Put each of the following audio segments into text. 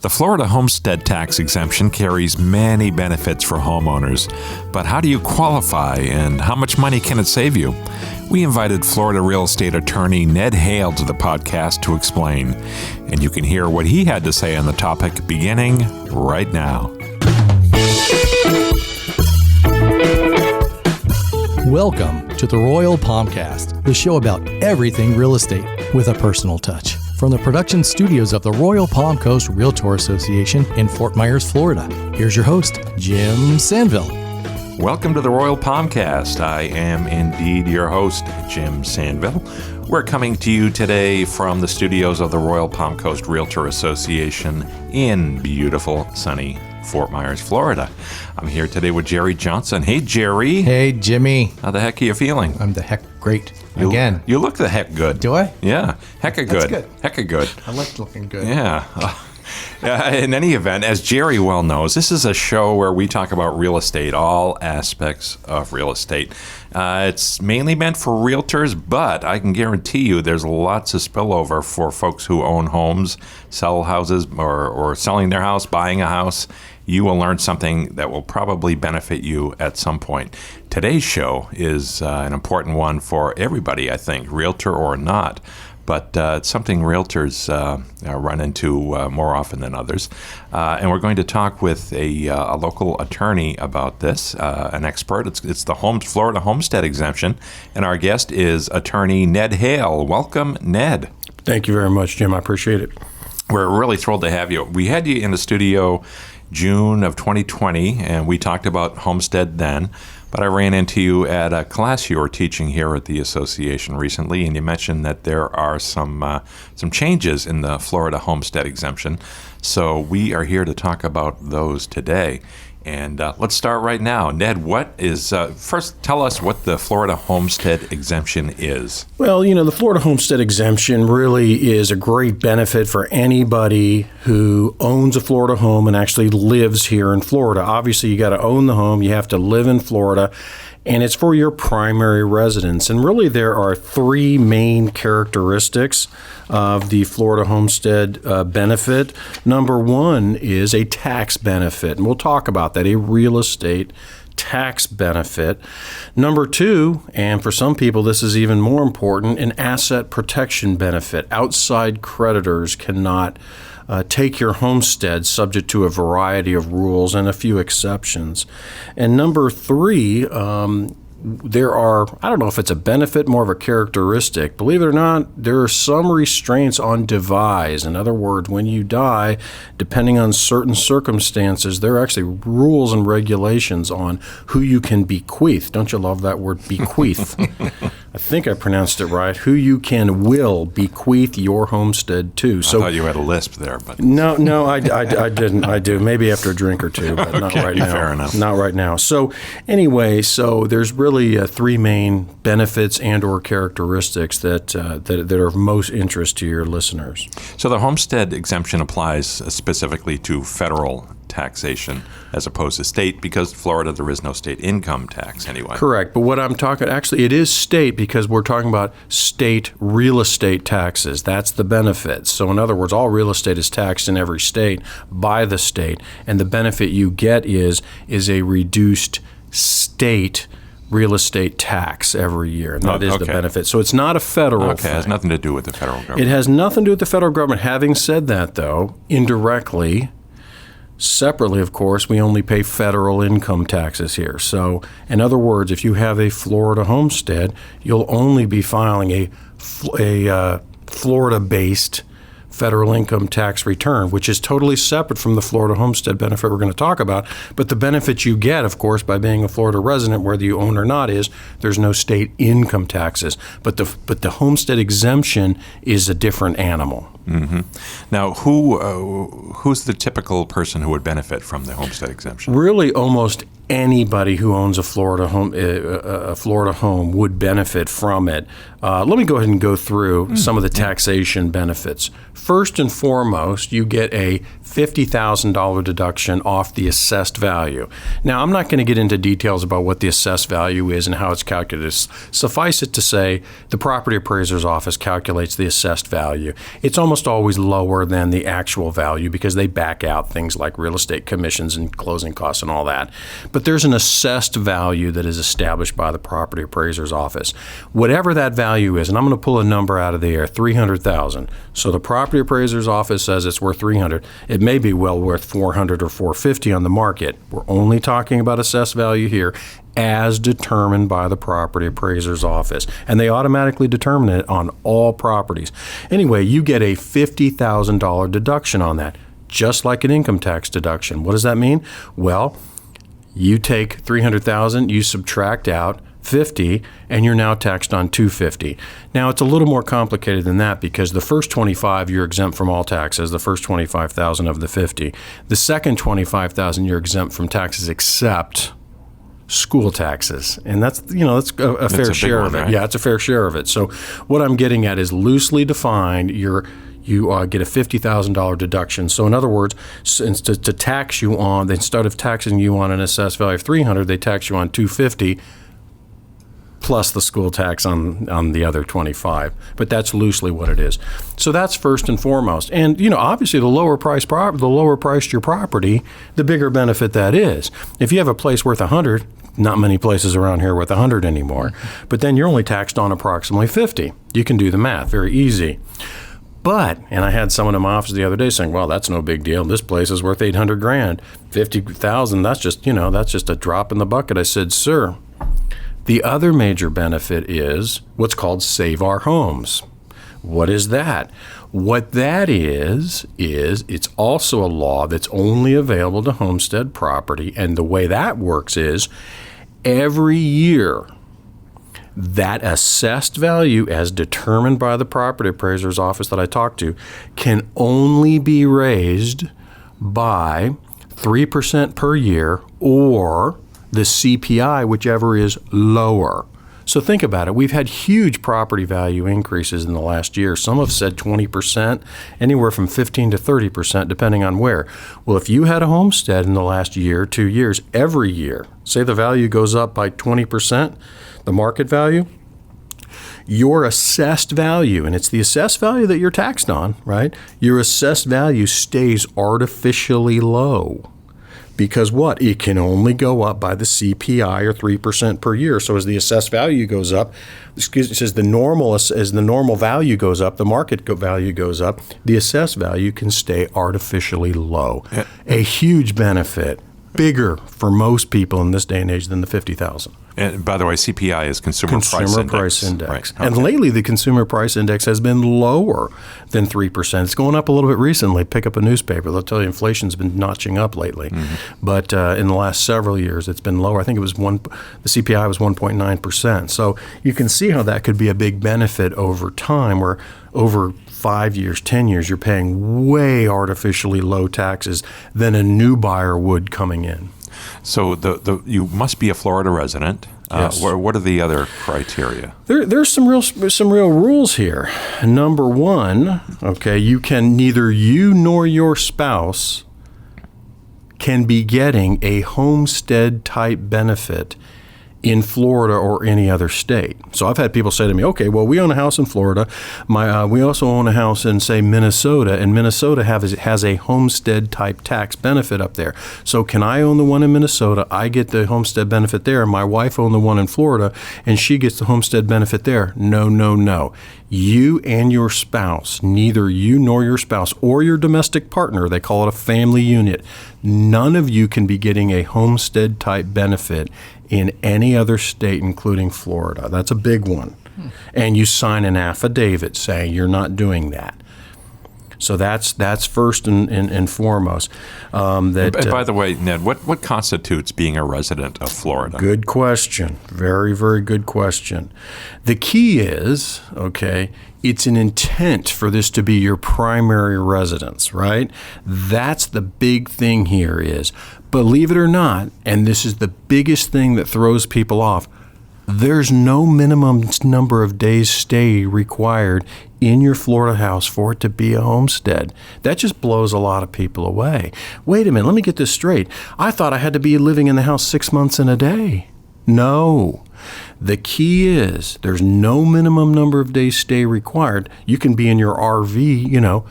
The Florida Homestead Tax Exemption carries many benefits for homeowners, but how do you qualify and how much money can it save you? We invited Florida real estate attorney Ned Hale to the podcast to explain, and you can hear what he had to say on the topic beginning right now. Welcome to the Royal Palmcast, the show about everything real estate with a personal touch. From the production studios of the Royal Palm Coast Realtor Association in Fort Myers, Florida, here's your host, Jim Sandville. Welcome to the Royal Palmcast. I am indeed your host, Jim Sandville. We're coming to you today from the studios of the Royal Palm Coast Realtor Association in beautiful, sunny Fort Myers, Florida. I'm here today with Jerry Johnson. Hey, Jerry. Hey, Jimmy. How the heck are you feeling? I'm the heck great. Again. You look the heck good. Do I? Yeah. Hecka good. That's good. Hecka good. I like looking good. Yeah. In any event, as Jerry well knows, this is a show where we talk about real estate, all aspects of real estate. It's mainly meant for realtors, but I can guarantee you there's lots of spillover for folks who own homes, sell houses, or selling their house, buying a house. You will learn something that will probably benefit you at some point. Today's show is an important one for everybody, I think, realtor or not. But it's something realtors run into more often than others. And we're going to talk with a local attorney about this, an expert. It's the Florida Homestead Exemption. And our guest is attorney Ned Hale. Welcome, Ned. Thank you very much, Jim. I appreciate it. We're really thrilled to have you. We had you in the studio June of 2020, and we talked about Homestead then. But I ran into you at a class you were teaching here at the association recently, and you mentioned that there are some changes in the Florida Homestead Exemption. So we are here to talk about those today. And let's start right now. Ned, first tell us what the Florida Homestead Exemption is. Well, the Florida Homestead Exemption really is a great benefit for anybody who owns a Florida home and actually lives here in Florida. Obviously, you got to own the home. You have to live in Florida. And it's for your primary residence. And really, there are three main characteristics of the Florida Homestead benefit. Number one is a tax benefit, and we'll talk about that, a real estate tax benefit. Number two, and for some people this is even more important, an asset protection benefit. Outside creditors cannot take your homestead subject to a variety of rules and a few exceptions. And number three, there are, I don't know if it's a benefit, more of a characteristic. Believe it or not, there are some restraints on devise. In other words, when you die, depending on certain circumstances, there are actually rules and regulations on who you can bequeath. Don't you love that word, bequeath? I think I pronounced it right. Who you will bequeath your homestead to. So I thought you had a lisp there, but no, I didn't. I do. Maybe after a drink or two, but not right now. Fair enough. Not right now. So anyway, there's really three main benefits and or characteristics that are of most interest to your listeners. So the Homestead Exemption applies specifically to federal taxation as opposed to state, because Florida, there is no state income tax anyway. Correct. But what I'm talking, actually, it is state because we're talking about state real estate taxes. That's the benefit. So in other words, all real estate is taxed in every state by the state. And the benefit you get is a reduced state real estate tax every year. And that is the benefit. So it's not a federal thing. It has nothing to do with the federal government. It has nothing to do with the federal government. Having said that, though, indirectly, separately, of course, we only pay federal income taxes here. So, in other words, if you have a Florida homestead, you'll only be filing a Florida-based federal income tax return, which is totally separate from the Florida homestead benefit we're going to talk about. But the benefit you get, of course, by being a Florida resident, whether you own or not, is there's no state income taxes. But the homestead exemption is a different animal. Mm-hmm. Now, who's the typical person who would benefit from the homestead exemption? Really, almost anybody who owns a Florida home would benefit from it. Let me go ahead and go through some of the taxation benefits. First and foremost, you get a $50,000 deduction off the assessed value. Now, I'm not going to get into details about what the assessed value is and how it's calculated. Suffice it to say, the property appraiser's office calculates the assessed value. It's almost always lower than the actual value because they back out things like real estate commissions and closing costs and all that. But there's an assessed value that is established by the property appraiser's office. Whatever that value is, and I'm going to pull a number out of the air, $300,000. So the property appraiser's office says it's worth $300,000. It may be well worth $400,000 or $450,000 on the market. We're only talking about assessed value here as determined by the property appraiser's office. And they automatically determine it on all properties. Anyway, you get a $50,000 deduction on that, just like an income tax deduction. What does that mean? Well, you take $300,000, you subtract out 50, and you're now taxed on $250. Now, it's a little more complicated than that because the first 25 you're exempt from all taxes, the first 25,000 of the 50. The second 25,000 you're exempt from taxes except school taxes, and that's a fair share of it. Right? Yeah, it's a fair share of it. So what I'm getting at is loosely defined. You get a $50,000 deduction. So in other words, to tax you on, instead of taxing you on an assessed value of $300,000, they tax you on $250,000 plus the school tax on the other $25,000. But that's loosely what it is. So that's first and foremost. And obviously, the lower priced your property, the bigger benefit that is. If you have a place worth $100,000, not many places around here worth $100,000 anymore. But then you're only taxed on approximately $50,000. You can do the math, very easy. But, and I had someone in my office the other day saying, well, that's no big deal. This place is worth $800,000. $50,000, that's just a drop in the bucket. I said, sir, the other major benefit is what's called Save Our Homes. What is that? What that is it's also a law that's only available to homestead property. And the way that works is every year, that assessed value as determined by the property appraiser's office that I talked to can only be raised by 3% per year or the CPI, whichever is lower. So think about it. We've had huge property value increases in the last year. Some have said 20%, anywhere from 15 to 30%, depending on where. Well, if you had a homestead in the last year, 2 years, every year, say the value goes up by 20%, the market value, your assessed value, and it's the assessed value that you're taxed on, right? Your assessed value stays artificially low. Because what? It can only go up by the CPI or 3% per year. So as the assessed value goes up, as the normal value goes up, the market value goes up, the assessed value can stay artificially low. Yeah. A huge benefit, bigger for most people in this day and age than the $50,000. And by the way, CPI is Consumer Price Index. Right. Okay. And lately, the Consumer Price Index has been lower than 3%. It's going up a little bit recently. Pick up a newspaper. They'll tell you inflation's been notching up lately. Mm-hmm. But in the last several years, it's been lower. I think the CPI was 1.9%. So you can see how that could be a big benefit over time, where over 5 years, 10 years, you're paying way artificially low taxes than a new buyer would coming in. So you must be a Florida resident. Yes. What are the other criteria? There's some real rules here. Number one, okay, neither you nor your spouse can be getting a homestead type benefit in Florida or any other state. So I've had people say to me, okay, well, we own a house in Florida. We also own a house in, say, Minnesota, and Minnesota has a homestead type tax benefit up there. So can I own the one in Minnesota? I get the homestead benefit there. My wife owned the one in Florida, and she gets the homestead benefit there. No. You and your spouse, neither you nor your spouse or your domestic partner, they call it a family unit, none of you can be getting a homestead type benefit in any other state, including Florida. That's a big one. And you sign an affidavit saying you're not doing that. So that's first and foremost. By the way, Ned, what constitutes being a resident of Florida? Good question. Very, very good question. The key is, okay, it's an intent for this to be your primary residence, right? That's the big thing here is, believe it or not, and this is the biggest thing that throws people off, There's no minimum number of days stay required in your Florida house for it to be a homestead. That just blows a lot of people away. Wait a minute, let me get this straight. I thought I had to be living in the house 6 months and a day. No. The key is there's no minimum number of days stay required. You can be in your RV,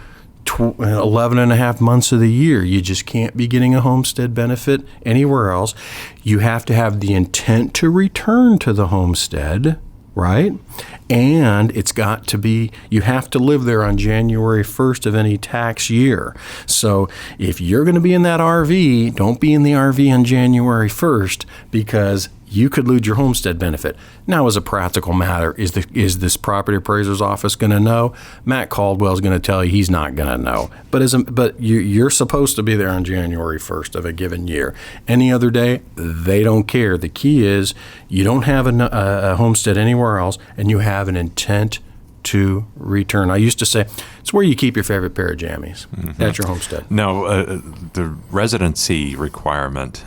11 and a half months of the year. You just can't be getting a homestead benefit anywhere else. You have to have the intent to return to the homestead, right? And it's got to be, you have to live there on January 1st of any tax year. So if you're going to be in that RV, don't be in the RV on January 1st because you could lose your homestead benefit. Now, as a practical matter, is this property appraiser's office going to know? Matt Caldwell's going to tell you he's not going to know. But you're supposed to be there on January 1st of a given year. Any other day, they don't care. The key is you don't have a homestead anywhere else, and you have an intent to return. I used to say, it's where you keep your favorite pair of jammies. Mm-hmm. That's your homestead. Now, the residency requirement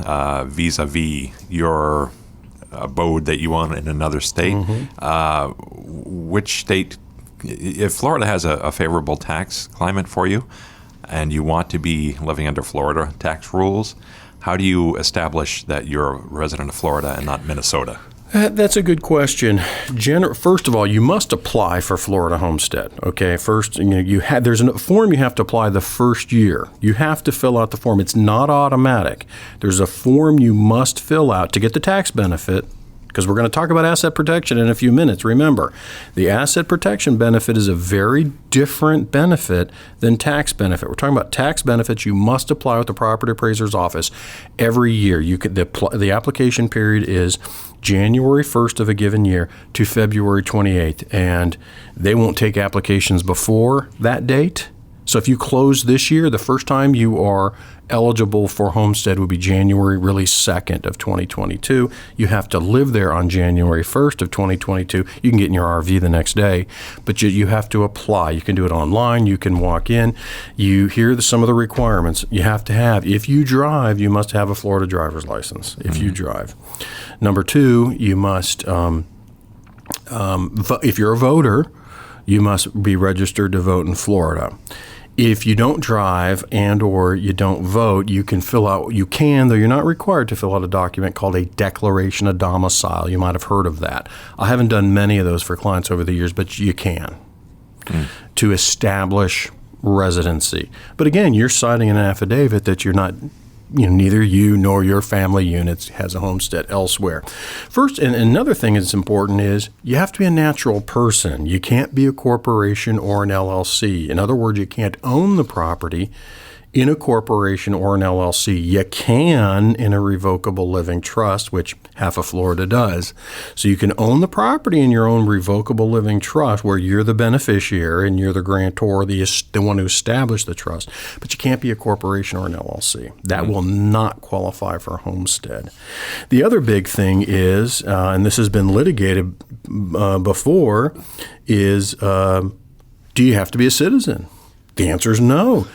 vis-a-vis your abode that you own in another state, which state, if Florida has a favorable tax climate for you and you want to be living under Florida tax rules, how do you establish that you're a resident of Florida and not Minnesota? That's a good question. First of all, you must apply for Florida homestead. Okay, first, there's a form you have to apply the first year. You have to fill out the form. It's not automatic. There's a form you must fill out to get the tax benefit, because we're going to talk about asset protection in a few minutes. Remember, the asset protection benefit is a very different benefit than tax benefit. We're talking about tax benefits you must apply with the property appraiser's office every year. The application period is January 1st of a given year to February 28th, and they won't take applications before that date. So if you close this year, the first time you are eligible for homestead would be January 2nd of 2022. You have to live there on January 1st of 2022. You can get in your RV the next day, but you have to apply. You can do it online. You can walk in. Here are some of the requirements you have to have. If you drive, you must have a Florida driver's license if you drive. Number two, you must, if you're a voter, you must be registered to vote in Florida. If you don't drive and or you don't vote, you can, though you're not required to fill out a document called a declaration of domicile. You might have heard of that. I haven't done many of those for clients over the years, but you can to establish residency. But again, you're signing an affidavit that you're not, neither you nor your family unit has a homestead elsewhere. First, and another thing that's important is you have to be a natural person. You can't be a corporation or an LLC. In other words, you can't own the property in a corporation or an LLC. You can in a revocable living trust, which half of Florida does. So you can own the property in your own revocable living trust where you're the beneficiary and you're the grantor, the one who established the trust. But you can't be a corporation or an LLC. That will not qualify for homestead. The other big thing is, and this has been litigated before, is do you have to be a citizen? The answer is no.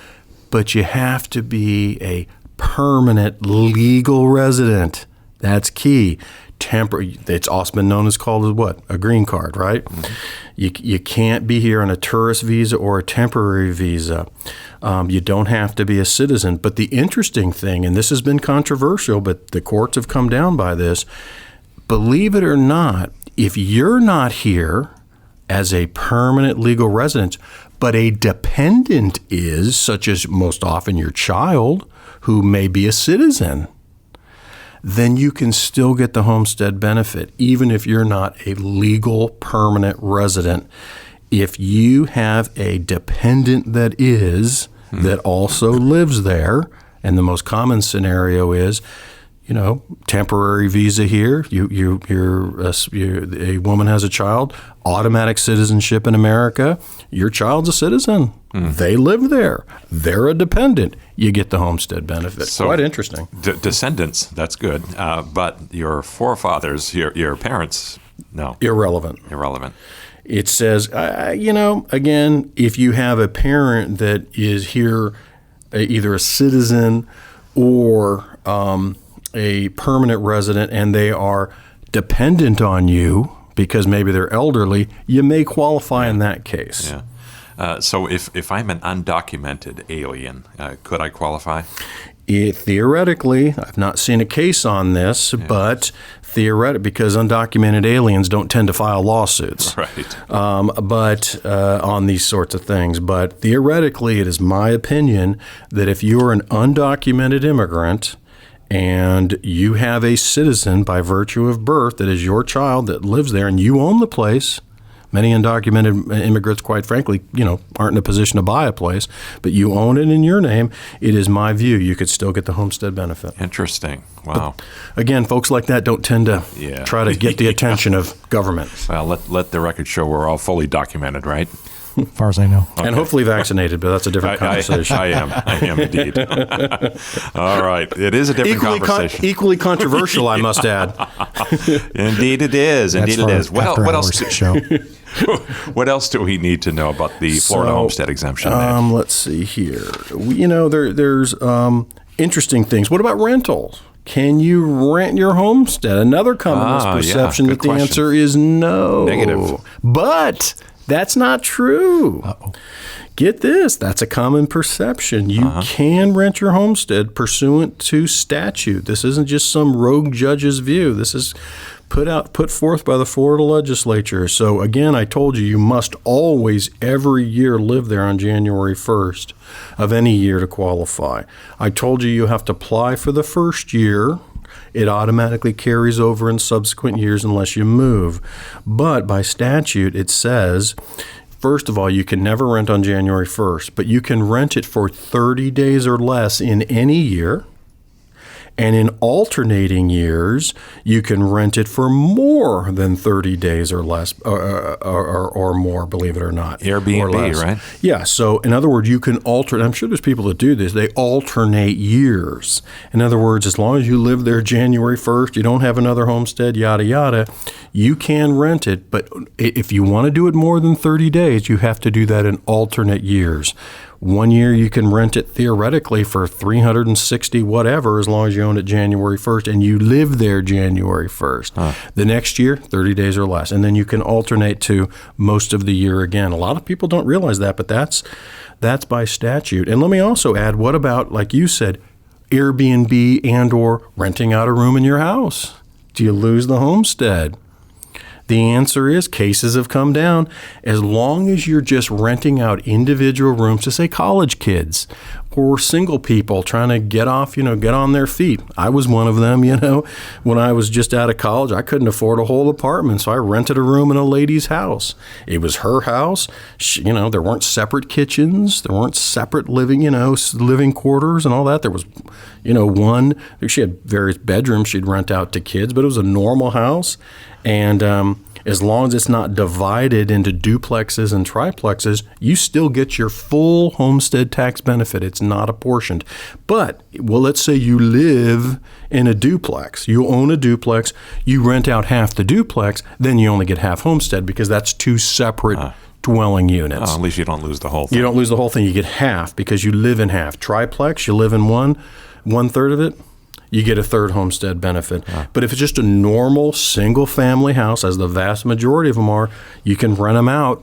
But you have to be a permanent legal resident. That's key. It's also been known as a green card, right? Mm-hmm. You can't be here on a tourist visa or a temporary visa. You don't have to be a citizen. But the interesting thing, and this has been controversial, but the courts have come down by this, believe it or not, if you're not here as a permanent legal resident, but a dependent is, such as most often your child, who may be a citizen, then you can still get the homestead benefit, even if you're not a legal permanent resident. If you have a dependent that also lives there, and the most common scenario is, temporary visa here, a woman has a child, automatic citizenship in America, your child's a citizen. They live there. They're a dependent. You get the homestead benefit. So quite interesting. Descendants, that's good. But your forefathers, your parents, no. Irrelevant. It says, again, if you have a parent that is here, either a citizen or a permanent resident, and they are dependent on you because maybe they're elderly, you may qualify in that case. Yeah. So if I'm an undocumented alien, could I qualify? Theoretically, I've not seen a case on this, but theoretically, because undocumented aliens don't tend to file lawsuits, Right. But on these sorts of things. But theoretically, it is my opinion that if you're an undocumented immigrant and you have a citizen by virtue of birth that is your child that lives there and you own the place, many undocumented immigrants, quite frankly, aren't in a position to buy a place, but you own it in your name. It is my view you could still get the homestead benefit. Interesting. Wow. But again, folks like that don't tend to try to get the attention of government. Well, let the record show we're all fully documented, right? As far as I know. And hopefully vaccinated, but that's a different conversation. I am indeed. All right. It is a different conversation. Equally controversial, I must add. Indeed it is. Indeed it is. Well, what else? Show. What else do we need to know about the Florida Homestead Exemption? Let's see here. There's interesting things. What about rentals? Can you rent your homestead? Another common misperception that the answer is no. Negative. But that's not true. Uh-oh. Get this. That's a common perception. You can rent your homestead pursuant to statute. This isn't just some rogue judge's view. This is put forth by the Florida legislature. So again, I told you must always every year live there on January 1st of any year to qualify. I told you have to apply for the first year. It automatically carries over in subsequent years unless you move. But by statute, it says, first of all, you can never rent on January 1st, but you can rent it for 30 days or less in any year. And in alternating years, you can rent it for more than 30 days or less, or more, believe it or not. Airbnb, right? Yeah. So in other words, you can alternate. I'm sure there's people that do this. They alternate years. In other words, as long as you live there January 1st, you don't have another homestead, yada, yada, you can rent it. But if you want to do it more than 30 days, you have to do that in alternate years. 1 year you can rent it theoretically for 360 whatever, as long as you own it January 1st and you live there January 1st. The next year, 30 days or less. And then you can alternate to most of the year again. A lot of people don't realize that, but that's by statute. And let me also add, what about, like you said, Airbnb and or renting out a room in your house? Do you lose the homestead? The answer is cases have come down. As long as you're just renting out individual rooms to, say, college kids or single people trying to get on their feet. I was one of them, when I was just out of college. I couldn't afford a whole apartment, so I rented a room in a lady's house. It was her house. There weren't separate kitchens. There weren't separate living quarters and all that. There was, one. She had various bedrooms she'd rent out to kids, but it was a normal house. And as long as it's not divided into duplexes and triplexes, you still get your full homestead tax benefit. It's not apportioned. But, let's say you live in a duplex. You own a duplex. You rent out half the duplex. Then you only get half homestead because that's two separate dwelling units. At least you don't lose the whole thing. You don't lose the whole thing. You get half because you live in half. Triplex, you live in one third of it. You get a third homestead benefit. But if it's just a normal single-family house, as the vast majority of them are, you can rent them out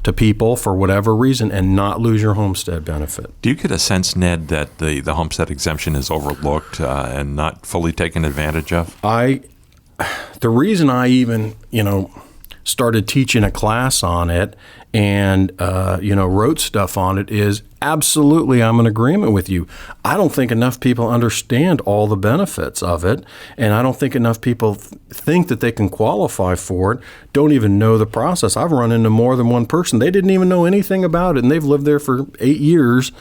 to people for whatever reason and not lose your homestead benefit. Do you get a sense, Ned, that the homestead exemption is overlooked and not fully taken advantage of? The reason I even, started teaching a class on it and, wrote stuff on it is absolutely I'm in agreement with you. I don't think enough people understand all the benefits of it, and I don't think enough people think that they can qualify for it, don't even know the process. I've run into more than one person. They didn't even know anything about it, and they've lived there for 8 years,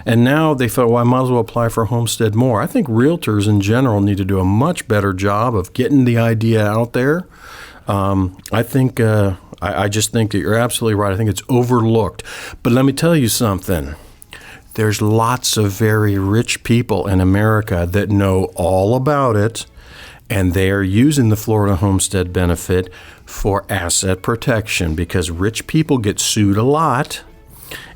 and now they thought, I might as well apply for homestead more. I think realtors in general need to do a much better job of getting the idea out there. I just think that you're absolutely right. I think it's overlooked. But let me tell you something. There's lots of very rich people in America that know all about it, and they are using the Florida homestead benefit for asset protection because rich people get sued a lot.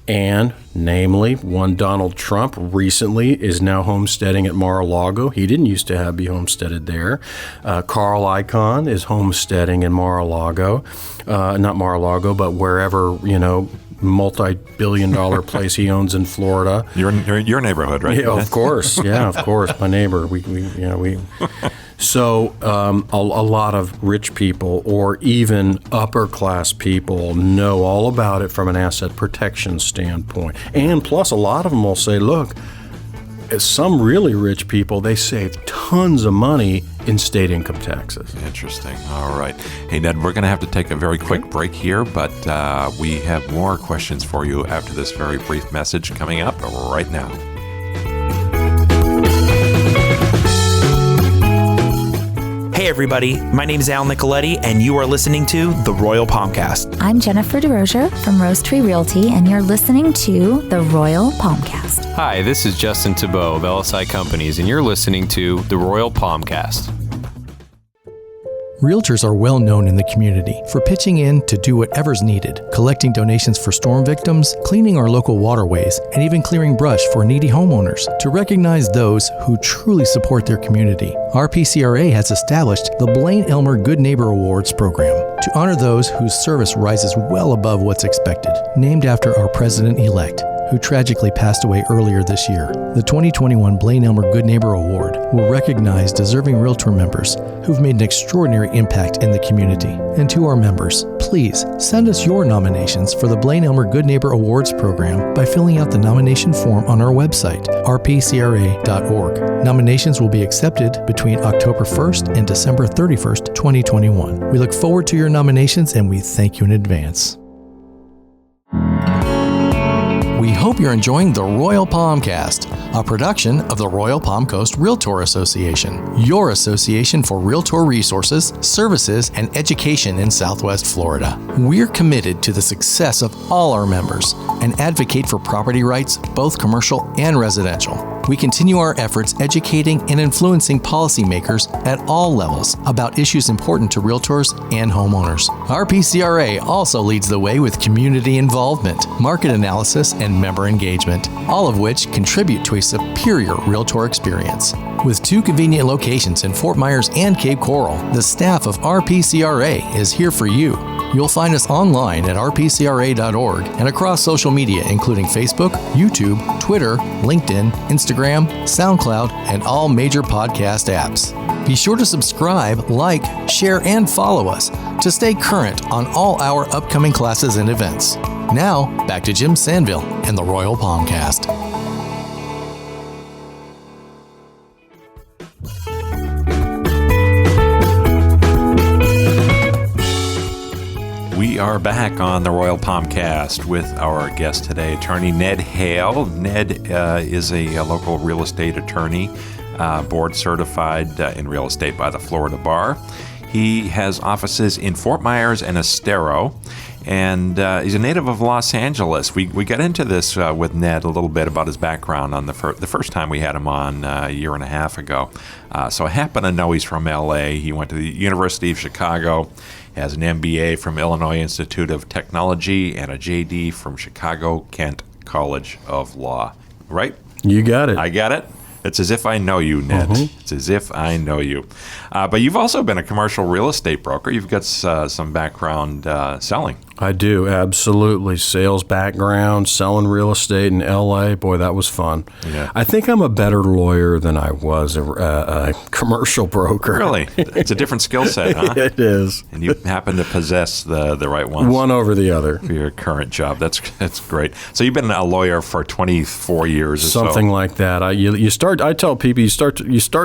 And namely, one Donald Trump recently is now homesteading at Mar-a-Lago. He didn't used to be homesteaded there. Carl Icahn is homesteading in Mar-a-Lago. Not Mar-a-Lago, but wherever, multi-billion-dollar place he owns in Florida. Your neighborhood, right? Yeah, of course. Yeah, of course. My neighbor. We. So a lot of rich people or even upper class people know all about it from an asset protection standpoint. And plus, a lot of them will say, look, some really rich people, they save tons of money in state income taxes. Interesting. All right. Hey, Ned, we're going to have to take a very quick break here, but we have more questions for you after this very brief message coming up right now. Hey everybody, my name is Al Nicoletti, and you are listening to The Royal Palmcast. I'm Jennifer DeRozier from Rose Tree Realty, and you're listening to The Royal Palmcast. Hi, this is Justin Thibault of LSI Companies, and you're listening to The Royal Palmcast. Realtors are well known in the community for pitching in to do whatever's needed, collecting donations for storm victims, cleaning our local waterways, and even clearing brush for needy homeowners. To recognize those who truly support their community, RPCRA has established the Blaine Elmer Good Neighbor Awards program to honor those whose service rises well above what's expected, named after our president-elect, who tragically passed away earlier this year. The 2021 Blaine Elmer Good Neighbor Award will recognize deserving Realtor members who've made an extraordinary impact in the community. And to our members, please send us your nominations for the Blaine Elmer Good Neighbor Awards program by filling out the nomination form on our website, rpcra.org. Nominations will be accepted between October 1st and December 31st, 2021. We look forward to your nominations and we thank you in advance. We hope you're enjoying the Royal Palmcast, a production of the Royal Palm Coast Realtor Association, your association for realtor resources, services, and education in Southwest Florida. We're committed to the success of all our members and advocate for property rights, both commercial and residential. We continue our efforts educating and influencing policymakers at all levels about issues important to realtors and homeowners. RPCRA also leads the way with community involvement, market analysis, and member engagement, all of which contribute to a superior realtor experience. With 2 convenient locations in Fort Myers and Cape Coral, the staff of RPCRA is here for you. You'll find us online at rpcra.org and across social media, including Facebook, YouTube, Twitter, LinkedIn, Instagram, SoundCloud, and all major podcast apps. Be sure to subscribe, like, share, and follow us to stay current on all our upcoming classes and events. Now, back to Jim Sandville and the Royal Palmcast. We are back on the Royal Palmcast with our guest today, attorney Ned Hale. Ned is a local real estate attorney, board certified in real estate by the Florida Bar. He has offices in Fort Myers and Estero, and he's a native of Los Angeles. We got into this with Ned a little bit about his background on the first time we had him on a year and a half ago. So I happen to know he's from L.A. He went to the University of Chicago, has an MBA from Illinois Institute of Technology, and a JD from Chicago Kent College of Law. Right? You got it. I got it? It's as if I know you, Ned. It's as if I know you. But you've also been a commercial real estate broker. You've got some background selling. I do, absolutely. Sales background, selling real estate in L.A. Boy, that was fun. Yeah. I think I'm a better lawyer than I was a commercial broker. Really? It's a different skill set, huh? It is. And you happen to possess the right ones. One over the other. For your current job. That's great. So you've been a lawyer for 24 years or Something like that. I tell people you start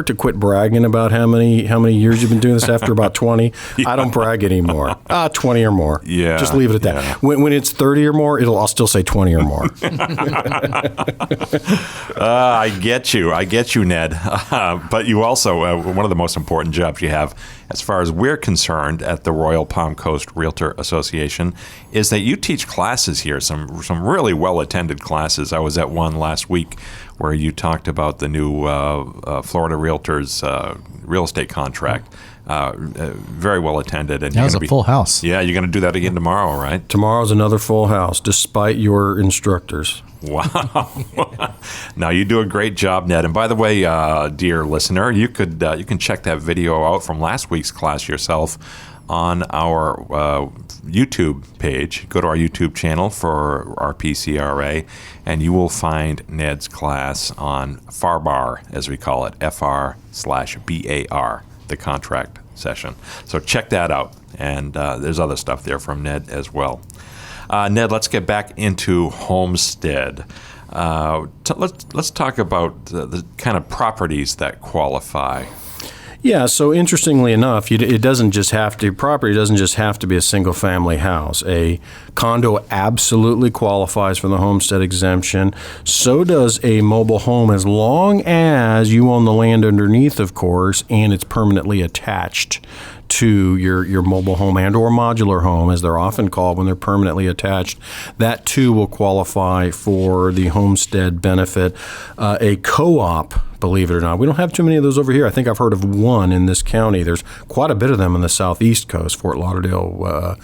to quit bragging about how many years you've been doing this after about 20. Yeah. I don't brag anymore. 20 or more. Yeah. Just leave it at that. Yeah. When it's 30 or more, I'll still say 20 or more. I get you, Ned. But you also, one of the most important jobs you have, as far as we're concerned at the Royal Palm Coast Realtor Association, is that you teach classes here, some really well-attended classes. I was at one last week where you talked about the new Florida Realtors real estate contract. Very well attended. And That was a full house. Yeah, you're going to do that again tomorrow, right? Tomorrow's another full house, despite your instructors. Wow. Now, you do a great job, Ned. And by the way, dear listener, you can check that video out from last week's class yourself on our YouTube page. Go to our YouTube channel for RPCRA, and you will find Ned's class on FARBAR, as we call it, FR/BAR, the contract session. So check that out. And there's other stuff there from Ned as well. Ned, let's get back into Homestead. Let's talk about the kind of properties that qualify. Yeah, so interestingly enough, property doesn't just have to be a single family house. A condo absolutely qualifies for the homestead exemption. So does a mobile home, as long as you own the land underneath, of course, and it's permanently attached to your mobile home and or modular home, as they're often called when they're permanently attached. That too will qualify for the homestead benefit. A co-op, believe it or not, we don't have too many of those over here. I think I've heard of one in this county. There's quite a bit of them on the southeast coast, Fort Lauderdale,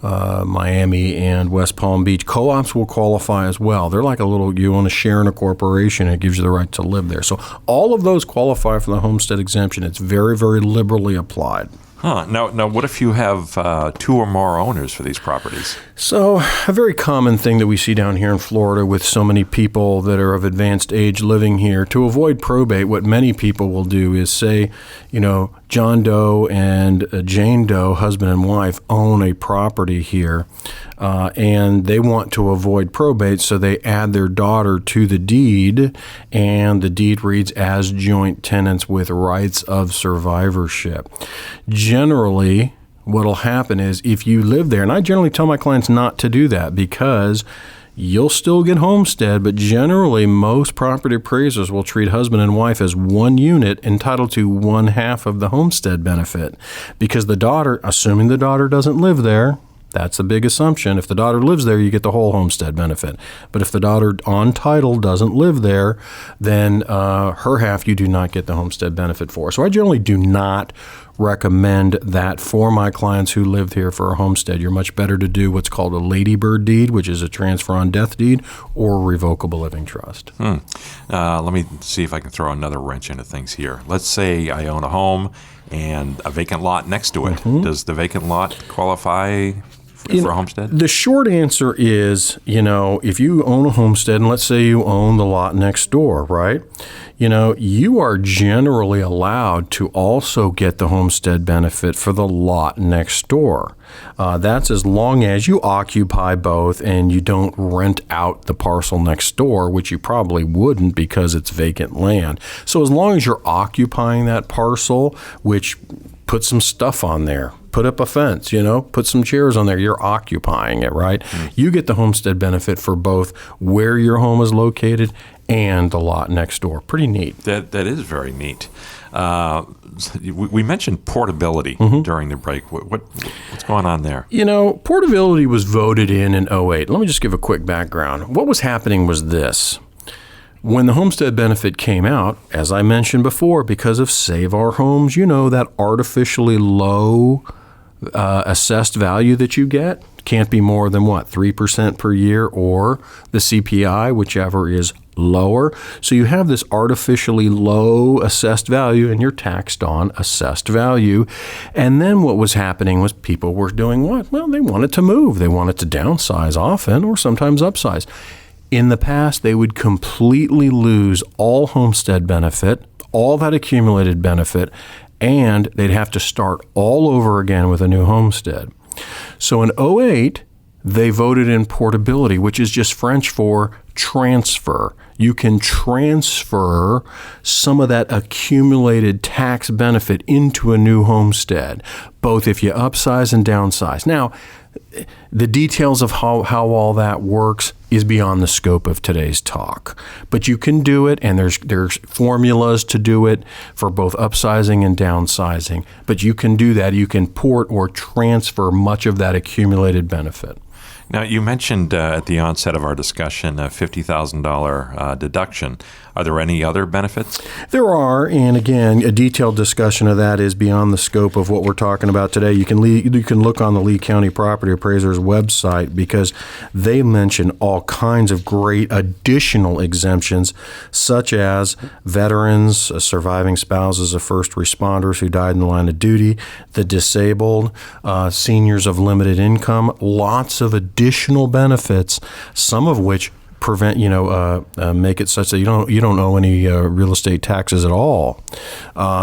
Miami, and West Palm Beach. Co-ops will qualify as well. They're like you own a share in a corporation. It gives you the right to live there. So all of those qualify for the homestead exemption. It's very, very liberally applied. Huh. Now, what if you have two or more owners for these properties? So a very common thing that we see down here in Florida with so many people that are of advanced age living here, to avoid probate, what many people will do is say, John Doe and Jane Doe, husband and wife, own a property here, and they want to avoid probate, so they add their daughter to the deed, and the deed reads as joint tenants with rights of survivorship. Generally, what will happen is if you live there, and I generally tell my clients not to do that because you'll still get homestead, but generally most property appraisers will treat husband and wife as one unit entitled to one half of the homestead benefit, because the daughter, assuming the daughter doesn't live there, that's a big assumption. If the daughter lives there, you get the whole homestead benefit. But if the daughter on title doesn't live there, then her half you do not get the homestead benefit for. So I generally do not recommend that for my clients who lived here for a homestead. You're much better to do what's called a ladybird deed, which is a transfer on death deed, or revocable living trust. Let me see if I can throw another wrench into things here. Let's say I own a home and a vacant lot next to it. Mm-hmm. Does the vacant lot qualify for a homestead? The short answer is, if you own a homestead, and let's say you own the lot next door, right? You are generally allowed to also get the homestead benefit for the lot next door. That's as long as you occupy both and you don't rent out the parcel next door, which you probably wouldn't because it's vacant land. So as long as you're occupying that parcel, which put some stuff on there, put up a fence, put some chairs on there, you're occupying it, right? You get the homestead benefit for both where your home is located and the lot next door. Pretty neat. That is very neat. We mentioned portability during the break. What's going on there? Portability was voted in 2008. Let me just give a quick background. What was happening was this. When the homestead benefit came out, as I mentioned before, because of Save Our Homes, that artificially low assessed value that you get can't be more than 3% per year, or the CPI, whichever is lower. So you have this artificially low assessed value, and you're taxed on assessed value. And then what was happening was people were doing what? Well, they wanted to move. They wanted to downsize often, or sometimes upsize. In the past, they would completely lose all homestead benefit, all that accumulated benefit, and they'd have to start all over again with a new homestead. So in 2008, they voted in portability, which is just French for transfer. You can transfer some of that accumulated tax benefit into a new homestead, both if you upsize and downsize. Now, the details of how all that works is beyond the scope of today's talk. But you can do it, and there's formulas to do it for both upsizing and downsizing. But you can do that. You can port or transfer much of that accumulated benefit. Now, you mentioned at the onset of our discussion a $50,000 deduction. Are there any other benefits? There are, and again, a detailed discussion of that is beyond the scope of what we're talking about today. You can look on the Lee County Property Appraiser's website because they mention all kinds of great additional exemptions, such as veterans, surviving spouses of first responders who died in the line of duty, the disabled, seniors of limited income, lots of additional benefits, some of which make it such that you don't owe any real estate taxes at all,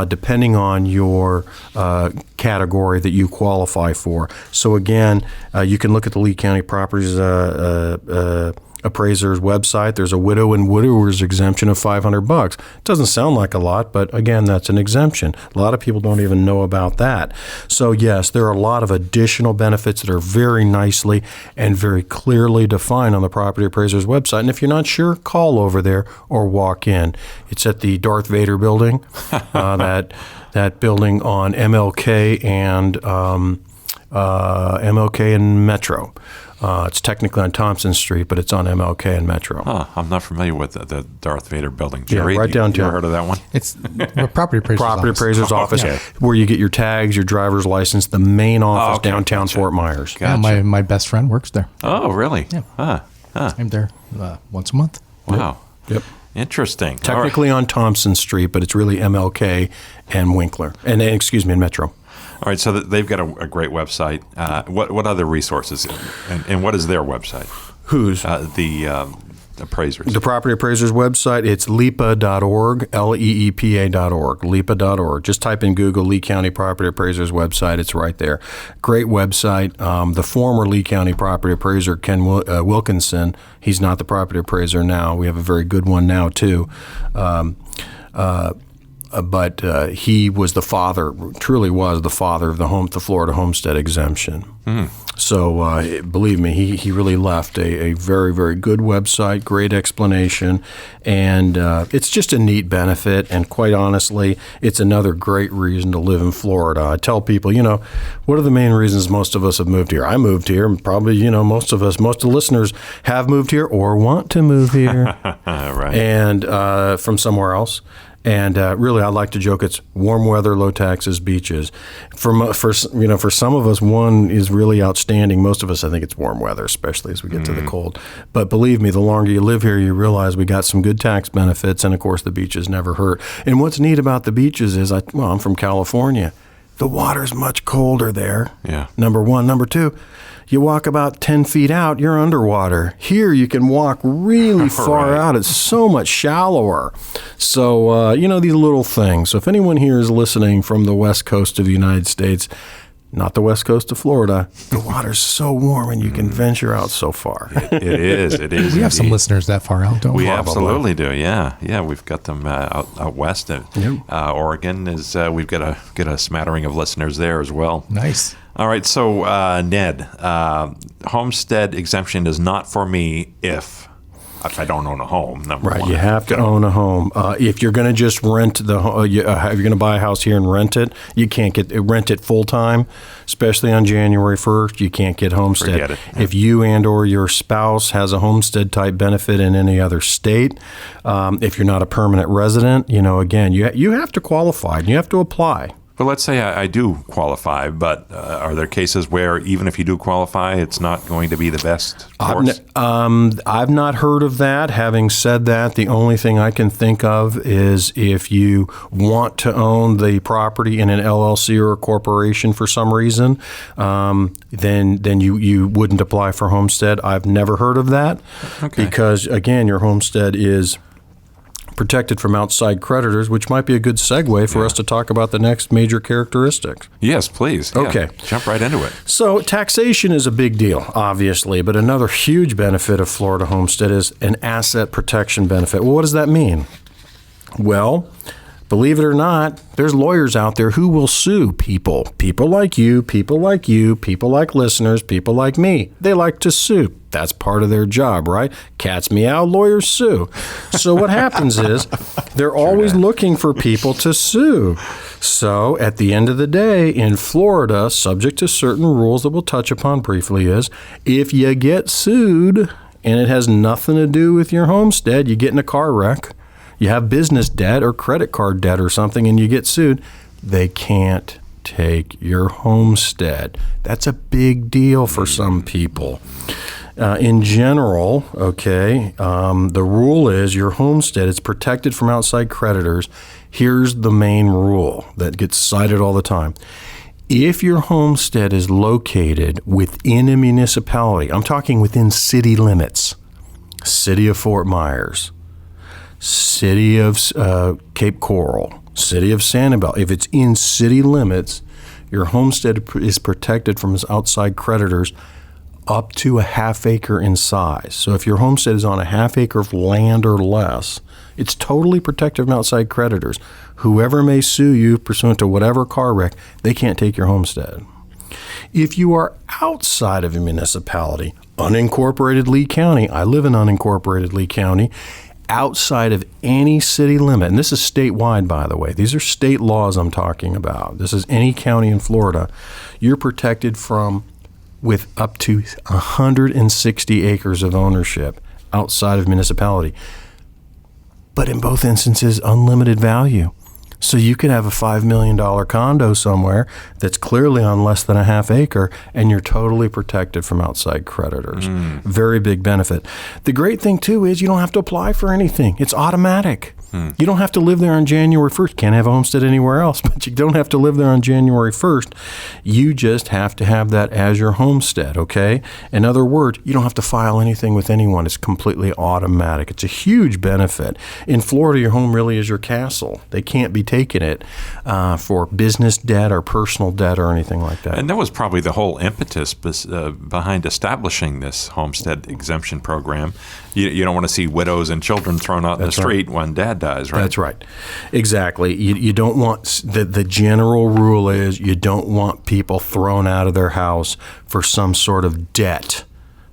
depending on your category that you qualify for. So again, you can look at the Lee County Properties Appraiser's website. There's a widow and widower's exemption of $500. Doesn't sound like a lot, but again, that's an exemption. A lot of people don't even know about that. So yes, there are a lot of additional benefits that are very nicely and very clearly defined on the Property Appraiser's website. And if you're not sure, call over there or walk in. It's at the Darth Vader building, that building on MLK and Metro. It's technically on Thompson Street, but it's on MLK and Metro. I'm not familiar with the Darth Vader building. Jerry, right downtown. You ever heard of that one? It's the property appraiser's office. Okay. Where you get your tags, your driver's license, the main office downtown Fort Myers. Gotcha. Yeah, my best friend works there. Oh, really? Yeah. I'm there once a month. Wow. Yep. Interesting. Technically on Thompson Street, but it's really MLK and Winkler. And Metro. All right, so they've got a great website. What other resources, and what is their website? Whose? The appraisers. The Property Appraiser's website, it's LEPA.org, LEEPA.org, LEPA.org. Just type in Google Lee County Property Appraiser's website. It's right there. Great website. The former Lee County Property Appraiser, Ken Wilkinson, he's not the property appraiser now. We have a very good one now, too. But he was the father, truly was the father of the Florida Homestead Exemption. So believe me, he really left a very, very good website, great explanation, and it's just a neat benefit. And quite honestly, it's another great reason to live in Florida. I tell people, what are the main reasons most of us have moved here? I moved here, and probably, most of the listeners have moved here or want to move here, right? And from somewhere else. And really, I like to joke it's warm weather, low taxes, beaches. For some of us, one is really outstanding. Most of us, I think it's warm weather, especially as we get to the cold. But believe me, the longer you live here, you realize we got some good tax benefits, and of course, the beaches never hurt. And what's neat about the beaches is, I'm from California. The water's much colder there. Yeah. Number one. Number two, you walk about 10 feet out, you're underwater. Here, you can walk really far out. It's so much shallower. So, these little things. So if anyone here is listening from the west coast of the United States, not the west coast of Florida, the water's so warm and you can venture out so far. It is. We have some listeners that far out, don't we? We absolutely do. Yeah. We've got them out west. Oregon is. We've got a smattering of listeners there as well. Nice. All right. So Ned, homestead exemption is not for me if I don't own a home. Number one. You have to own a home. If you're going to just rent if you're going to buy a house here and rent it, you can't rent it full time, especially on January 1st. You can't get homestead. Forget it. If you and or your spouse has a homestead type benefit in any other state, if you're not a permanent resident, again, you have to qualify and you have to apply. But let's say I do qualify, but are there cases where even if you do qualify, it's not going to be the best course? I've not heard of that. Having said that, the only thing I can think of is if you want to own the property in an LLC or a corporation for some reason, then you wouldn't apply for homestead. I've never heard of that because, again, your homestead is protected from outside creditors, which might be a good segue for us to talk about the next major characteristics. Yes, please. Okay. Jump right into it. So taxation is a big deal, obviously, but another huge benefit of Florida homestead is an asset protection benefit. Well, what does that mean? Well, believe it or not, there's lawyers out there who will sue people like you, people like listeners, people like me. They like to sue. That's part of their job, right? Cats meow, lawyers sue. So what happens is they're always looking for people to sue. So at the end of the day, in Florida, subject to certain rules that we'll touch upon briefly, is if you get sued and it has nothing to do with your homestead, you get in a car wreck, You have business debt or credit card debt or something and you get sued, they can't take your homestead. That's a big deal for some people. In general, the rule is your homestead is protected from outside creditors. Here's the main rule that gets cited all the time. If your homestead is located within a municipality, I'm talking within city limits, City of Fort Myers, City of Cape Coral, City of Sanibel, if it's in city limits, your homestead is protected from outside creditors up to a half acre in size. So if your homestead is on a half acre of land or less, it's totally protected from outside creditors. Whoever may sue you pursuant to whatever car wreck, they can't take your homestead. If you are outside of a municipality, unincorporated Lee County, I live in unincorporated Lee County, outside of any city limit, and this is statewide, by the way. These are state laws I'm talking about. This is any county in Florida. You're protected from with up to 160 acres of ownership outside of municipality. But in both instances, unlimited value. So you could have a $5 million condo somewhere that's clearly on less than a half acre, and you're totally protected from outside creditors. Very big benefit. The great thing, too, is you don't have to apply for anything. It's automatic. You don't have to live there on January 1st. Can't have a homestead anywhere else, but you don't have to live there on January 1st. You just have to have that as your homestead, okay? In other words, you don't have to file anything with anyone. It's completely automatic. It's a huge benefit. In Florida, your home really is your castle. They can't be taking it for business debt or personal debt or anything like that. And that was probably the whole impetus behind establishing this homestead exemption program. You don't want to see widows and children thrown out in the street when dad dies, right? That's right. Exactly. You don't want, the general rule is you don't want people thrown out of their house for some sort of debt,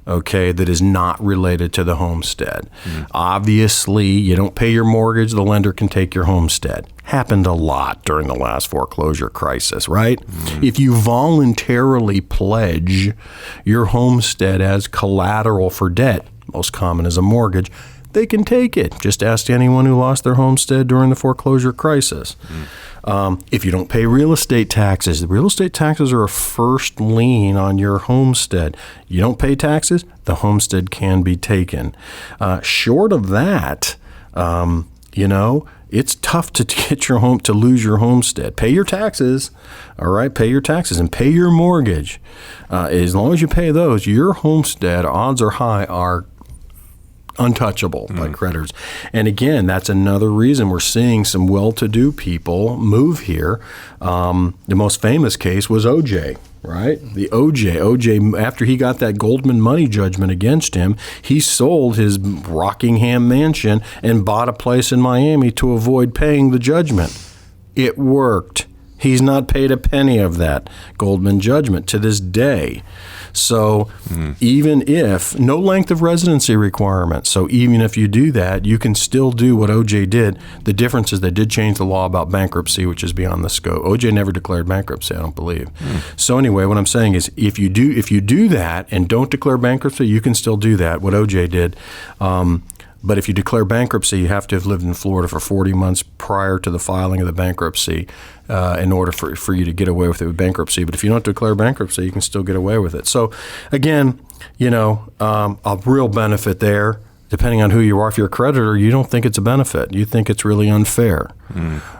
okay, that is not related to the homestead. Obviously, you don't pay your mortgage, the lender can take your homestead. Happened a lot during the last foreclosure crisis, right? If you voluntarily pledge your homestead as collateral for debt, most common is a mortgage, they can take it. Just ask anyone who lost their homestead during the foreclosure crisis. If you don't pay real estate taxes, the real estate taxes are a first lien on your homestead. You don't pay taxes, the homestead can be taken. Short of that, it's tough to get your home, to lose your homestead. Pay your taxes, all right? Pay your taxes and pay your mortgage. As long as you pay those, your homestead, odds are high, are untouchable by creditors. And again, that's another reason we're seeing some well-to-do people move here. The most famous case was OJ, right? The OJ, after he got that Goldman money judgment against him, he sold his Rockingham mansion and bought a place in Miami to avoid paying the judgment. It worked. He's not paid a penny of that Goldman judgment to this day. So even if, no length of residency requirement, so even if you do that, you can still do what OJ did. The difference is they did change the law about bankruptcy, which is beyond the scope. OJ never declared bankruptcy, I don't believe. So anyway, what I'm saying is if you do that and don't declare bankruptcy, you can still do that, what OJ did. But if you declare bankruptcy, you have to have lived in Florida for 40 months prior to the filing of the bankruptcy in order for you to get away with it with bankruptcy. But if you don't declare bankruptcy, you can still get away with it. So again, a real benefit there. Depending on who you are, if you're a creditor, you don't think it's a benefit. You think it's really unfair.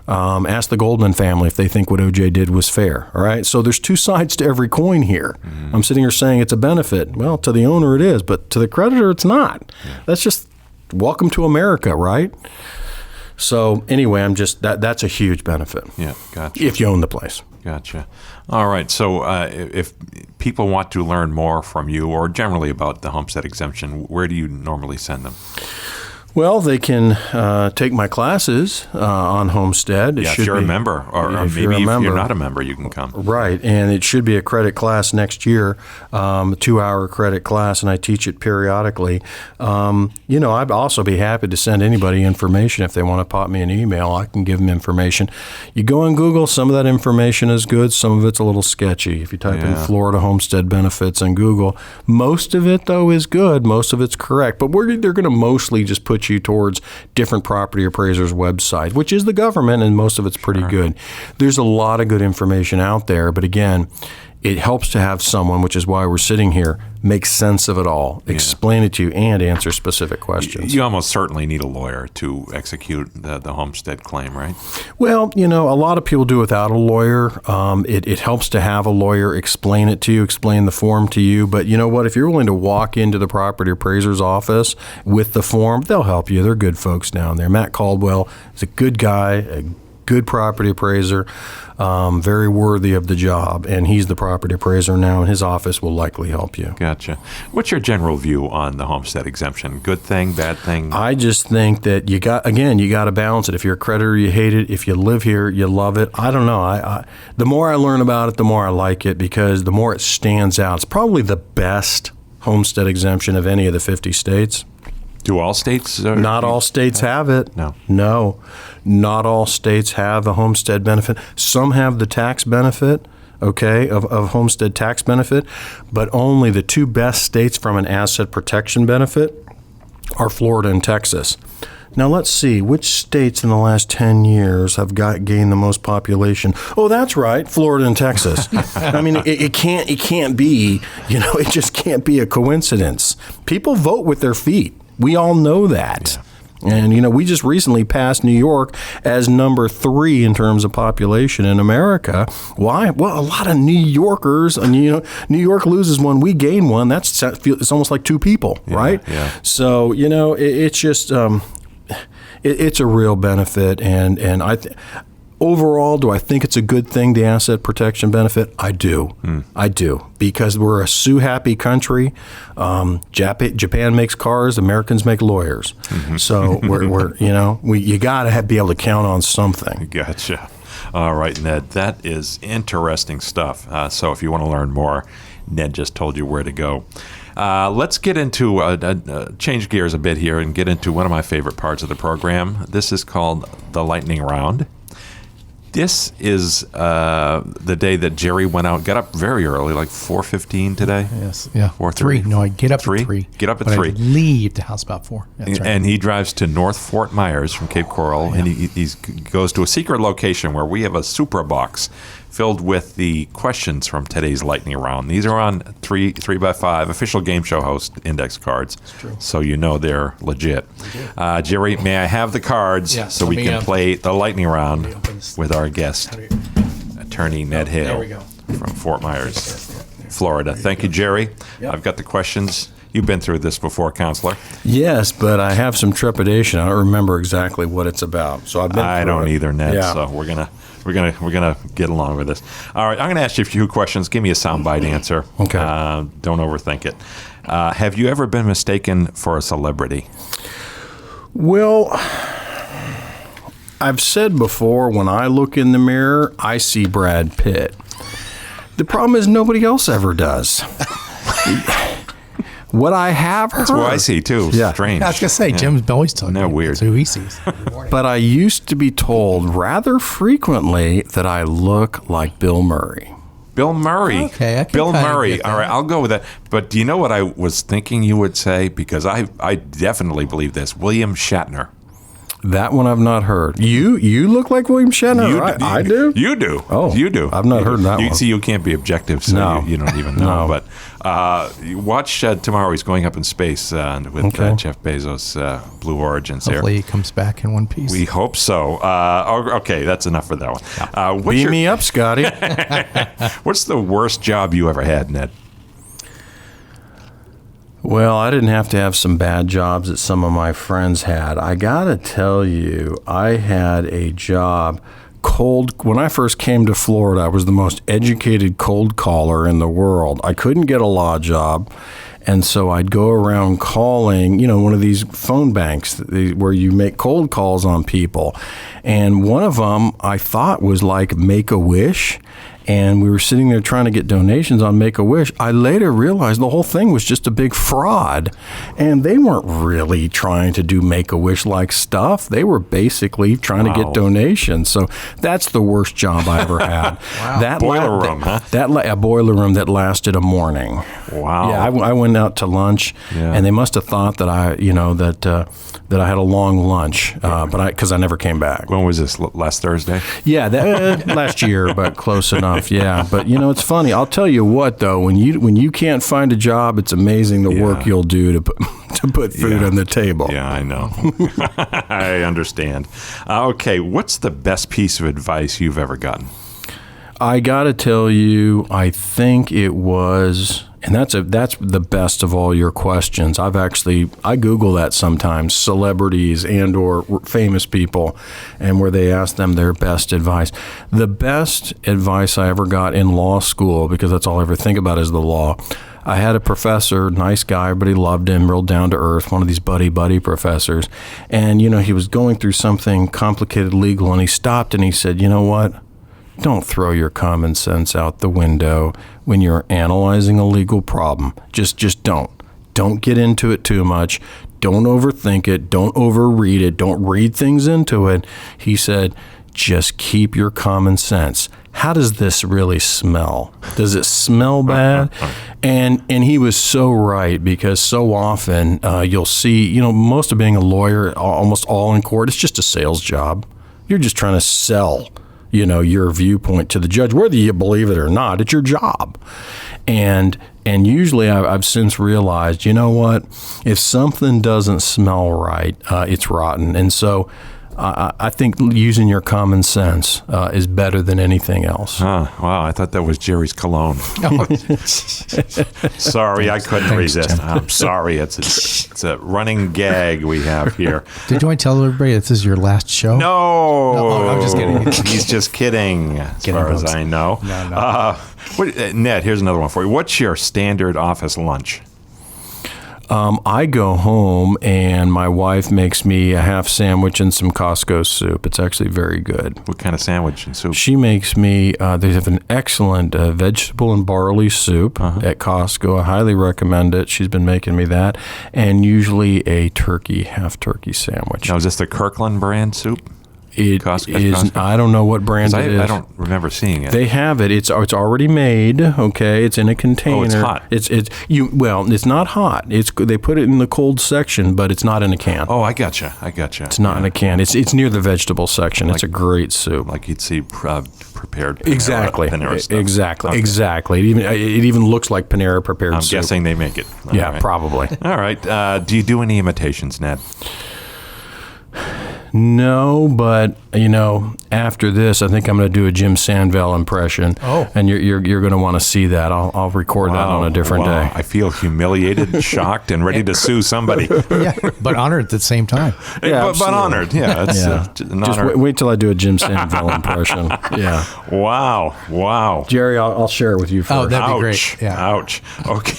Ask the Goldman family if they think what OJ did was fair. All right. So there's two sides to every coin here. I'm sitting here saying it's a benefit. Well, to the owner it is, but to the creditor it's not. That's just welcome to America, right? So anyway, that's a huge benefit. Yeah, gotcha. If you own the place. Gotcha. All right. So if people want to learn more from you or generally about the homestead exemption, where do you normally send them? Well, they can take my classes on Homestead. If you're a member, or maybe if you're not a member, you can come. Right, and it should be a credit class next year, a 2-hour credit class, and I teach it periodically. I'd also be happy to send anybody information if they want to pop me an email. I can give them information. You go on Google, some of that information is good, some of it's a little sketchy. If you type in Florida homestead benefits on Google, most of it, though, is good. Most of it's correct, but they're going to mostly just put point you towards different property appraisers' websites, which is the government, and most of it's pretty good. There's a lot of good information out there, but again, it helps to have someone, which is why we're sitting here, make sense of it all, explain it to you, and answer specific questions. You almost certainly need a lawyer to execute the homestead claim, right? Well, a lot of people do without a lawyer. It helps to have a lawyer explain it to you, explain the form to you. But you know what? If you're willing to walk into the property appraiser's office with the form, they'll help you. They're good folks down there. Matt Caldwell is a good guy, a good property appraiser, very worthy of the job, and he's the property appraiser now, and his office will likely help you. Gotcha. What's your general view on the homestead exemption? Good thing, bad thing? I just think that you got to balance it. If you're a creditor, you hate it. If you live here, you love it. I don't know. The more I learn about it, the more I like it, because the more it stands out. It's probably the best homestead exemption of any of the 50 states. Do all states? Not all states have it. No. Not all states have a homestead benefit. Some have the tax benefit, of homestead tax benefit, but only the two best states from an asset protection benefit are Florida and Texas. Now let's see, which states in the last 10 years have gained the most population? Oh, that's right, Florida and Texas. I mean, it can't be, it just can't be a coincidence. People vote with their feet. We all know that. Yeah. And, we just recently passed New York as number 3 in terms of population in America. Why? Well, a lot of New Yorkers, and, New York loses one, we gain one. It's almost like 2 people, right? Yeah. So, it's just, it's a real benefit. And overall, do I think it's a good thing, the asset protection benefit? I do. I do. Because we're a sue-happy country. Japan makes cars, Americans make lawyers. Mm-hmm. So you got to be able to count on something. Gotcha. All right, Ned, that is interesting stuff. So if you want to learn more, Ned just told you where to go. Let's get into, change gears a bit here and get into one of my favorite parts of the program. This is called the Lightning Round. This is the day that Jerry went out, got up very early, like 4:15 today. Yes, yeah. 4:30. 3. No, I get up at 3. Get up at but 3. I leave the house about 4. That's right. And he drives to North Fort Myers from Cape Coral, and he goes to a secret location where we have a super box filled with the questions from today's Lightning Round. These are on 3x5 official game show host index cards. That's true. So they're legit. Jerry, may I have the cards so we can play the Lightning Round with our guest, attorney Ned Hale there we go. from Fort Myers, Florida. Thank you, Jerry. Yep. I've got the questions. You've been through this before, Counselor. Yes, but I have some trepidation. I don't remember exactly what it's about. So I don't either, Ned. Yeah. So we're gonna get along with this. All right, I'm gonna ask you a few questions. Give me a soundbite answer. Okay. Don't overthink it. Have you ever been mistaken for a celebrity? Well, I've said before, when I look in the mirror, I see Brad Pitt. The problem is nobody else ever does. What I have heard. That's what I see, too. Yeah. Strange. I was going to say, Jim's always telling me. Isn't that weird? That's who he sees. But I used to be told rather frequently that I look like Bill Murray. Bill Murray. Okay, I can Bill kind of Murray. get that. All right, I'll go with that. But do you know what I was thinking you would say? Because I definitely believe this. William Shatner. That one I've not heard. You look like William Shatner, right? I do? You do. Oh, you do. I've not heard that one. See, you can't be objective, so No. you don't even know. No. But you watch tomorrow. He's going up in space with Jeff Bezos' Blue Origins here. Hopefully he comes back in one piece. We hope so. Okay, that's enough for that one. Beam me up, Scotty. What's the worst job you ever had, Ned? Well, I didn't have to have some bad jobs that some of my friends had. I got to tell you, I had a job when I first came to Florida, I was the most educated cold caller in the world. I couldn't get a law job. And so I'd go around calling, one of these phone banks where you make cold calls on people. And one of them I thought was like Make-A-Wish. and we were sitting there trying to get donations on Make-A-Wish. I later realized the whole thing was just a big fraud, and they weren't really trying to do Make-A-Wish like stuff. They were basically trying to get donations. So that's the worst job I ever had. That boiler room, huh? A boiler room that lasted a morning. Wow. Yeah, I went out to lunch, and they must have thought that that I had a long lunch, because I never came back. When was this? Last Thursday? Yeah, last year, but close enough. Yeah, but it's funny. I'll tell you what, though, when you can't find a job, it's amazing the work you'll do to put food on the table. Yeah, I know. I understand. Okay, what's the best piece of advice you've ever gotten? I got to tell you, I think it was, and that's the best of all your questions. I Google that sometimes, celebrities and or famous people, and where they ask them their best advice. The best advice I ever got in law school, because that's all I ever think about is the law. I had a professor, nice guy, everybody loved him, real down to earth, one of these buddy professors. And, he was going through something complicated legal, and he stopped and he said, you know what? Don't throw your common sense out the window when you're analyzing a legal problem. Just don't. Don't get into it too much. Don't overthink it. Don't overread it. Don't read things into it. He said, just keep your common sense. How does this really smell? Does it smell bad? And he was so right, because so often you'll see, most of being a lawyer, almost all in court, it's just a sales job. You're just trying to sell your viewpoint to the judge, whether you believe it or not. It's your job. And usually I've since realized, you know what? If something doesn't smell right, it's rotten. And so I think using your common sense is better than anything else. Wow, I thought that was Jerry's cologne. Sorry, I couldn't resist. Jim. I'm sorry. It's a running gag we have here. Did you want to tell everybody this is your last show? No, I'm just kidding. He's just kidding, as far as I know. No. Ned, here's another one for you. What's your standard office lunch? I go home and my wife makes me a half sandwich and some Costco soup. It's actually very good. What kind of sandwich and soup? She makes me, they have an excellent vegetable and barley soup at Costco. I highly recommend it. She's been making me that. And usually a half turkey sandwich. Now, is this the Kirkland brand soup? It is. I don't know what brand it is. I don't remember seeing it. They have it. It's already made. Okay, it's in a container. Oh, it's hot. It's not hot. They put it in the cold section, but it's not in a can. Oh, I gotcha. It's not in a can. It's near the vegetable section. It's a great soup. Like you'd see prepared Panera, Exactly. Panera stuff. Exactly. Okay. Exactly. It even looks like Panera prepared I'm soup. guessing they make it. All Yeah, right. probably. All right. Do you do any imitations, Ned? No, but after this, I think I'm going to do a Jim Sandvell impression. Oh, and you're going to want to see that. I'll record that on a different day. I feel humiliated, shocked, and ready to sue somebody. yeah, but honored at the same time. Yeah, but honored. Yeah, it's an Just honor. wait till I do a Jim Sandvell impression. Yeah. Wow. Jerry, I'll share it with you first. Oh, that'd be Ouch. great. Yeah. Ouch. Okay.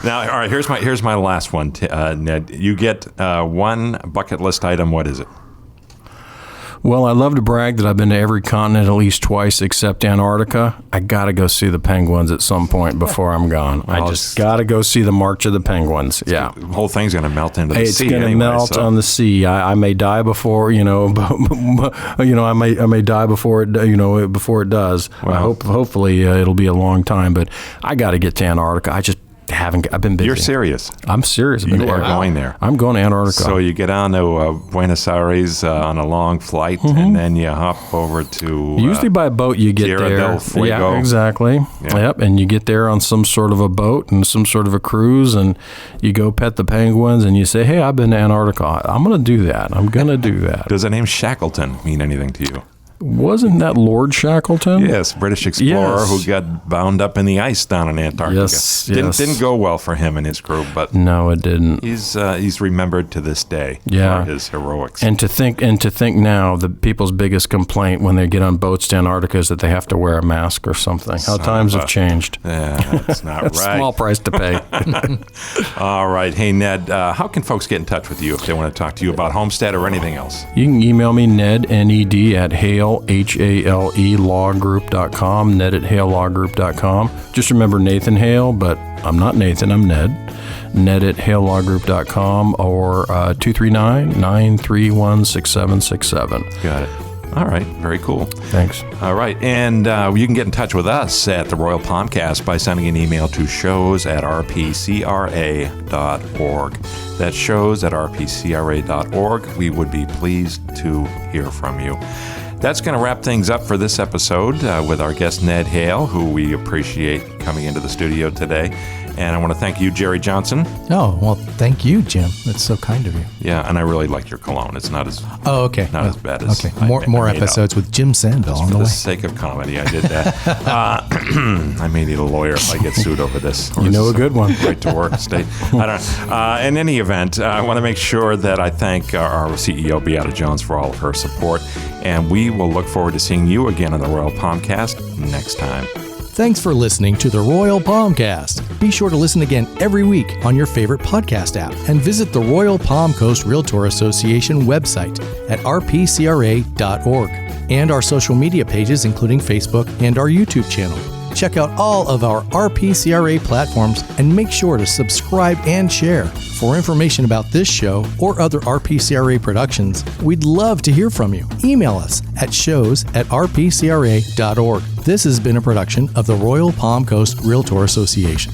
Now, all right. Here's my last one, Ned. You get one bucket list item. What is it? Well, I love to brag that I've been to every continent at least twice except Antarctica. I got to go see the penguins at some point before I'm gone. I just got to go see the March of the Penguins. Yeah. The whole thing's going to melt into the sea. It's going to melt on the sea. I may die before, I may die before it, before it does. Wow. Hopefully it'll be a long time, but I got to get to Antarctica. I've been busy. You're serious? I'm serious. You are going there. I'm going to Antarctica. So you get on to Buenos Aires on a long flight, and then you hop over to... Usually by boat you get Tierra there. del Fuego. Yeah, exactly. Yeah. Yep, and you get there on some sort of a boat and some sort of a cruise, and you go pet the penguins, and you say, hey, I've been to Antarctica. I'm going to do that. I'm going to do that. Does the name Shackleton mean anything to you? Wasn't that Lord Shackleton? Yes, British explorer Yes. who got bound up in the ice down in Antarctica. Yes. Didn't go well for him and his crew, but No, it didn't. he's remembered to this day Yeah. for his heroics. And to think now, the people's biggest complaint when they get on boats to Antarctica is that they have to wear a mask or something. How times have changed. Yeah, that's not right. Small price to pay. All right. Hey, Ned, how can folks get in touch with you if they want to talk to you about Homestead or anything else? You can email me, Ned, Ned, at Hale Hale, Hale, lawgroup.com, Ned at halelawgroup.com. Just remember Nathan Hale, but I'm not Nathan, I'm Ned. Ned at halelawgroup.com or 239-931-6767. Got it. All right. Very cool. Thanks. All right. And you can get in touch with us at the Royal Palmcast by sending an email to shows@rpcra.org. That's shows@rpcra.org. We would be pleased to hear from you. That's going to wrap things up for this episode with our guest, Ned Hale, who we appreciate coming into the studio today. And I want to thank you, Jerry Johnson. Oh, well, thank you, Jim. That's so kind of you. Yeah, and I really like your cologne. It's not as as bad as more episodes with Jim Sandville on the way. For the sake of comedy, I did that. I may need a lawyer if I get sued over this. You know a good one. Right to work state. I don't know. In any event, I want to make sure that I thank our CEO, Beata Jones, for all of her support. And we will look forward to seeing you again on the Royal Palmcast next time. Thanks for listening to the Royal Palmcast. Be sure to listen again every week on your favorite podcast app and visit the Royal Palm Coast Realtor Association website at rpcra.org and our social media pages, including Facebook and our YouTube channel. Check out all of our RPCRA platforms and make sure to subscribe and share. For information about this show or other RPCRA productions, we'd love to hear from you. Email us at shows@rpcra.org. This has been a production of the Royal Palm Coast Realtor Association.